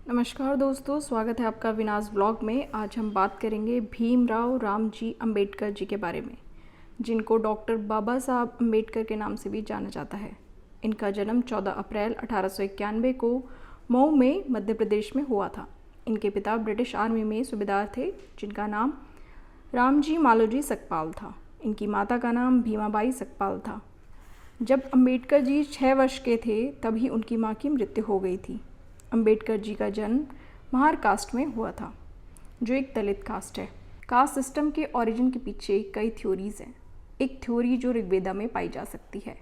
नमस्कार दोस्तों, स्वागत है आपका विनाश ब्लॉग में। आज हम बात करेंगे भीमराव रामजी अंबेडकर जी के बारे में, जिनको डॉक्टर बाबा साहब अंबेडकर के नाम से भी जाना जाता है। इनका जन्म 14 अप्रैल 1891 को मऊ में मध्य प्रदेश में हुआ था। इनके पिता ब्रिटिश आर्मी में सूबेदार थे, जिनका नाम रामजी मालोजी सकपाल था। इनकी माता का नाम भीमाबाई सकपाल था। जब अंबेडकर जी 6 वर्ष के थे तभी उनकी माँ की मृत्यु हो गई थी। अंबेडकर जी का जन्म महार कास्ट में हुआ था, जो एक दलित कास्ट है। कास्ट सिस्टम के ओरिजिन के पीछे कई थ्योरीज हैं। एक थ्योरी जो ऋग्वेदा में पाई जा सकती है।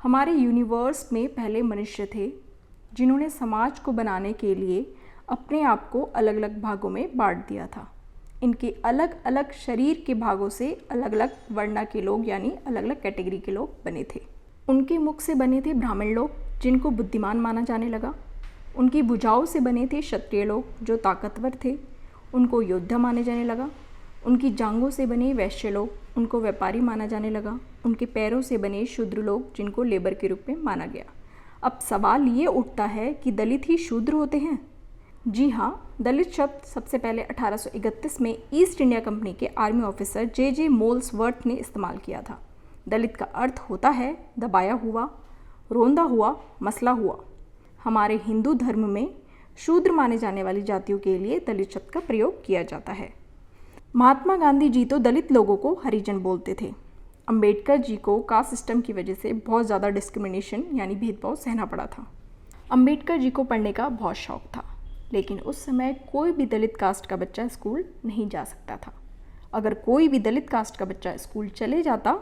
हमारे यूनिवर्स में पहले मनुष्य थे, जिन्होंने समाज को बनाने के लिए अपने आप को अलग अलग भागों में बांट दिया था। इनके अलग अलग शरीर के भागों से अलग अलग वर्ण के लोग, यानी अलग अलग कैटेगरी के लोग बने थे। उनके मुख से बने थे ब्राह्मण लोग, जिनको बुद्धिमान माना जाने लगा। उनकी भुजाओं से बने थे क्षत्रिय लोग, जो ताकतवर थे, उनको योद्धा माने जाने लगा। उनकी जांघों से बने वैश्य लोग, उनको व्यापारी माना जाने लगा। उनके पैरों से बने शूद्र लोग, जिनको लेबर के रूप में माना गया। अब सवाल ये उठता है कि दलित ही शूद्र होते हैं? जी हाँ, दलित शब्द सबसे पहले 1831 में ईस्ट इंडिया कंपनी के आर्मी ऑफिसर जे मोल्सवर्थ ने इस्तेमाल किया था। दलित का अर्थ होता है दबाया हुआ, रोंदा हुआ, मसला हुआ। हमारे हिंदू धर्म में शूद्र माने जाने वाली जातियों के लिए दलित शब्द का प्रयोग किया जाता है। महात्मा गांधी जी तो दलित लोगों को हरिजन बोलते थे। अंबेडकर जी को कास्ट सिस्टम की वजह से बहुत ज़्यादा डिस्क्रिमिनेशन यानी भेदभाव सहना पड़ा था। अंबेडकर जी को पढ़ने का बहुत शौक था, लेकिन उस समय कोई भी दलित कास्ट का बच्चा स्कूल नहीं जा सकता था। अगर कोई भी दलित कास्ट का बच्चा स्कूल चले जाता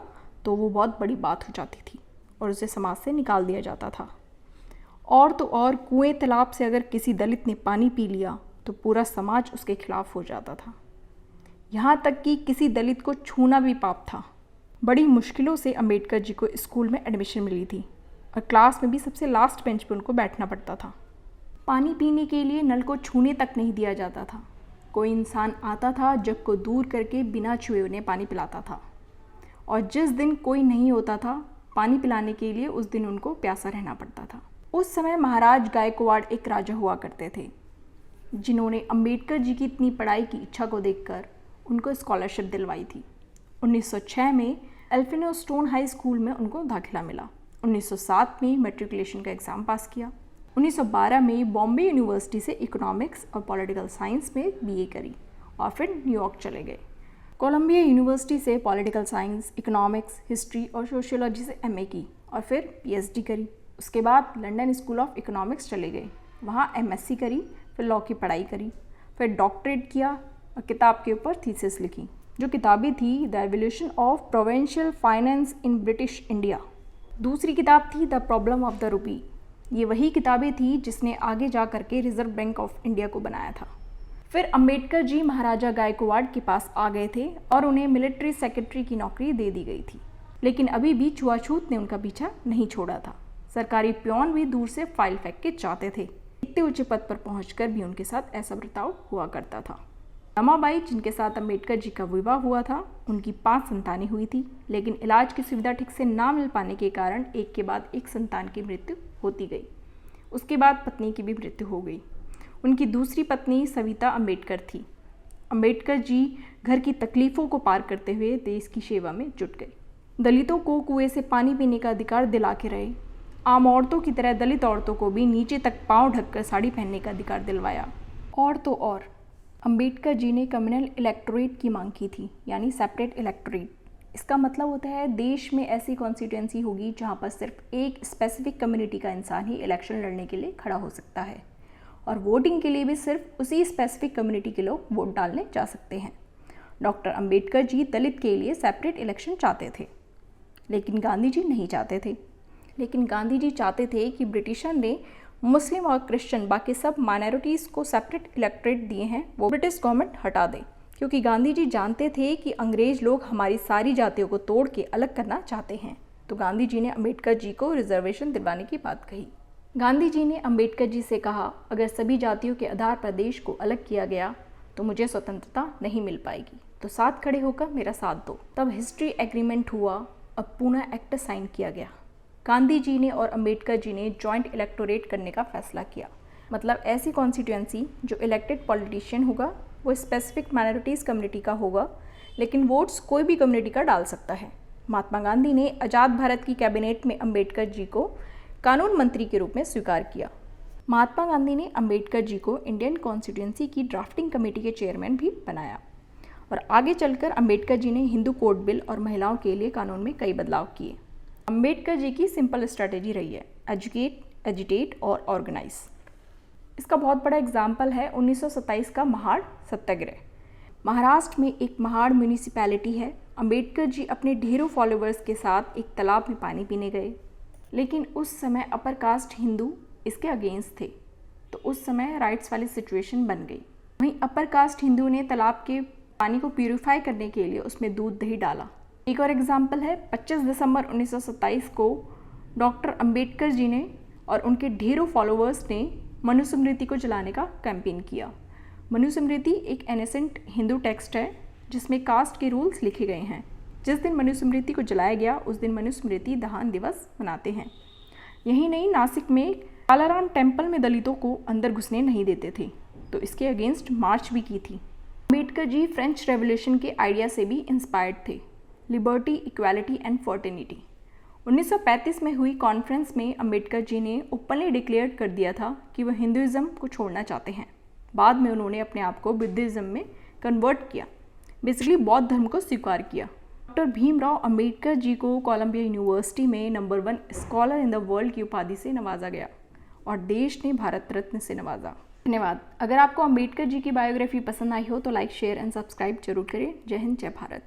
तो वो बहुत बड़ी बात हो जाती थी और उसे समाज से निकाल दिया जाता था। और तो और कुएं तालाब से अगर किसी दलित ने पानी पी लिया तो पूरा समाज उसके खिलाफ हो जाता था। यहाँ तक कि किसी दलित को छूना भी पाप था। बड़ी मुश्किलों से अंबेडकर जी को स्कूल में एडमिशन मिली थी और क्लास में भी सबसे लास्ट बेंच पर उनको बैठना पड़ता था। पानी पीने के लिए नल को छूने तक नहीं दिया जाता था। कोई इंसान आता था, जग को दूर करके बिना छुए उन्हें पानी पिलाता था, और जिस दिन कोई नहीं होता था पानी पिलाने के लिए, उस दिन उनको प्यासा रहना पड़ता था। उस समय महाराज गायकवाड़ एक राजा हुआ करते थे, जिन्होंने अंबेडकर जी की इतनी पढ़ाई की इच्छा को देखकर उनको स्कॉलरशिप दिलवाई थी। 1906 में एल्फिनस्टोन हाई स्कूल में उनको दाखिला मिला। 1907 में मैट्रिकुलेशन का एग्ज़ाम पास किया। 1912 में बॉम्बे यूनिवर्सिटी से इकोनॉमिक्स और पॉलिटिकल साइंस में बीए करी और फिर न्यूयॉर्क चले गए। कोलंबिया यूनिवर्सिटी से पॉलिटिकल साइंस, इकोनॉमिक्स, हिस्ट्री और सोशियोलॉजी से एमए की और फिर पीएचडी करी। उसके बाद लंदन स्कूल ऑफ इकोनॉमिक्स चले गए, वहाँ एमएससी करी, फिर लॉ की पढ़ाई करी, फिर डॉक्टरेट किया और किताब के ऊपर थीसिस लिखी, जो किताबें थी the evolution of provincial finance in British India. दूसरी किताब थी the problem of the rupee. ये वही किताबें थी जिसने आगे जा करके रिजर्व बैंक ऑफ इंडिया को बनाया था। फिर अंबेडकर जी महाराजा गायकवाड़ के पास आ गए थे और उन्हें मिलिट्री सेक्रेटरी की नौकरी दे दी गई थी, लेकिन अभी भी छुआछूत ने उनका पीछा नहीं छोड़ा था। सरकारी प्योन भी दूर से फाइल फेंक के चाहते थे। इतने ऊंचे पद पर पहुंचकर भी उनके साथ ऐसा बर्ताव हुआ करता था। रमाबाई, जिनके साथ अंबेडकर जी का विवाह हुआ था, उनकी 5 संतानें हुई थी, लेकिन इलाज की सुविधा ठीक से ना मिल पाने के कारण एक के बाद एक संतान की मृत्यु होती गई। उसके बाद पत्नी की भी मृत्यु हो गई। उनकी दूसरी पत्नी सविता अंबेडकर थी। अंबेडकर जी घर की तकलीफ़ों को पार करते हुए देश की सेवा में जुट गए। दलितों को कुएं से पानी पीने का अधिकार दिला के रहे। आम औरतों की तरह दलित औरतों को भी नीचे तक पांव ढककर साड़ी पहनने का अधिकार दिलवाया। और तो और अंबेडकर जी ने कम्युनल इलेक्टोरेट की मांग की थी, यानी सेपरेट इलेक्टोरेट। इसका मतलब होता है देश में ऐसी कॉन्स्टिट्यूंसी होगी जहां पर सिर्फ एक स्पेसिफिक कम्युनिटी का इंसान ही इलेक्शन लड़ने के लिए खड़ा हो सकता है, और वोटिंग के लिए भी सिर्फ उसी स्पेसिफिक कम्युनिटी के लोग वोट डालने जा सकते हैं। डॉक्टर अंबेडकर जी दलित के लिए सेपरेट इलेक्शन चाहते थे, लेकिन गांधी जी नहीं चाहते थे। लेकिन गांधी जी चाहते थे कि ब्रिटिशर ने मुस्लिम और क्रिश्चियन, बाकी सब माइनॉरिटीज़ को सेपरेट इलेक्टोरेट दिए हैं, वो ब्रिटिश गवर्नमेंट हटा दे, क्योंकि गांधी जी जानते थे कि अंग्रेज लोग हमारी सारी जातियों को तोड़ के अलग करना चाहते हैं। तो गांधी जी ने अंबेडकर जी को रिजर्वेशन दिलवाने की बात कही। गांधी जी ने अंबेडकर जी से कहा, अगर सभी जातियों के आधार पर देश को अलग किया गया तो मुझे स्वतंत्रता नहीं मिल पाएगी, तो साथ खड़े होकर मेरा साथ दो। तब हिस्ट्री एग्रीमेंट हुआ और पूना एक्ट साइन किया गया। गांधी जी ने और अंबेडकर जी ने जॉइंट इलेक्टोरेट करने का फैसला किया। मतलब ऐसी कॉन्स्टिट्यूएंसी जो इलेक्टेड पॉलिटिशियन होगा वो स्पेसिफिक माइनॉरिटीज़ कम्युनिटी का होगा, लेकिन वोट्स कोई भी कम्युनिटी का डाल सकता है। महात्मा गांधी ने आज़ाद भारत की कैबिनेट में अंबेडकर जी को कानून मंत्री के रूप में स्वीकार किया। महात्मा गांधी ने अंबेडकर जी को इंडियन कॉन्स्टिट्यूएंसी की ड्राफ्टिंग कमेटी के चेयरमैन भी बनाया और आगे चलकर अंबेडकर जी ने हिंदू कोड बिल और महिलाओं के लिए कानून में कई बदलाव किए। अंबेडकर जी की सिंपल स्ट्रैटेजी रही है एजुकेट, एजिटेट और ऑर्गेनाइज। इसका बहुत बड़ा एग्जाम्पल है 1927 का महाड़ सत्याग्रह। महाराष्ट्र में एक महाड़ म्यूनिसिपैलिटी है। अंबेडकर जी अपने ढेरों फॉलोअर्स के साथ एक तालाब में पानी पीने गए, लेकिन उस समय अपर कास्ट हिंदू इसके अगेंस्ट थे, तो उस समय राइट्स वाली सिचुएशन बन गई। वहीं अपर कास्ट हिंदू ने तालाब के पानी को प्यूरिफाई करने के लिए उसमें दूध दही डाला। एक और एग्जाम्पल है 25 दिसंबर 1927 को डॉक्टर अंबेडकर जी ने और उनके ढेरों फॉलोअर्स ने मनुस्मृति को जलाने का कैंपेन किया। मनुस्मृति एक एनेसेंट हिंदू टेक्स्ट है जिसमें कास्ट के रूल्स लिखे गए हैं। जिस दिन मनुस्मृति को जलाया गया उस दिन मनुस्मृति दहन दिवस मनाते हैं। यही नहीं, नासिक में कालाराम टेम्पल में दलितों को अंदर घुसने नहीं देते थे, तो इसके अगेंस्ट मार्च भी की थी। अंबेडकर जी फ्रेंच रेवोल्यूशन के आइडिया से भी इंस्पायर्ड थे, लिबर्टी, इक्वालिटी एंड फर्टर्निटी। 1935 में हुई कॉन्फ्रेंस में अंबेडकर जी ने ओपनली डिक्लेयर कर दिया था कि वह हिंदुइज्म को छोड़ना चाहते हैं। बाद में उन्होंने अपने आप को बुद्धिज्म में कन्वर्ट किया, बेसिकली बौद्ध धर्म को स्वीकार किया। डॉक्टर भीमराव अंबेडकर जी को कोलंबिया यूनिवर्सिटी में number 1 scholar in the world की उपाधि से नवाजा गया और देश ने भारत रत्न से नवाजा। धन्यवाद। अगर आपको अंबेडकर जी की बायोग्राफी पसंद आई हो तो लाइक, शेयर एंड सब्सक्राइब जरूर करें। जय हिंद, जय भारत।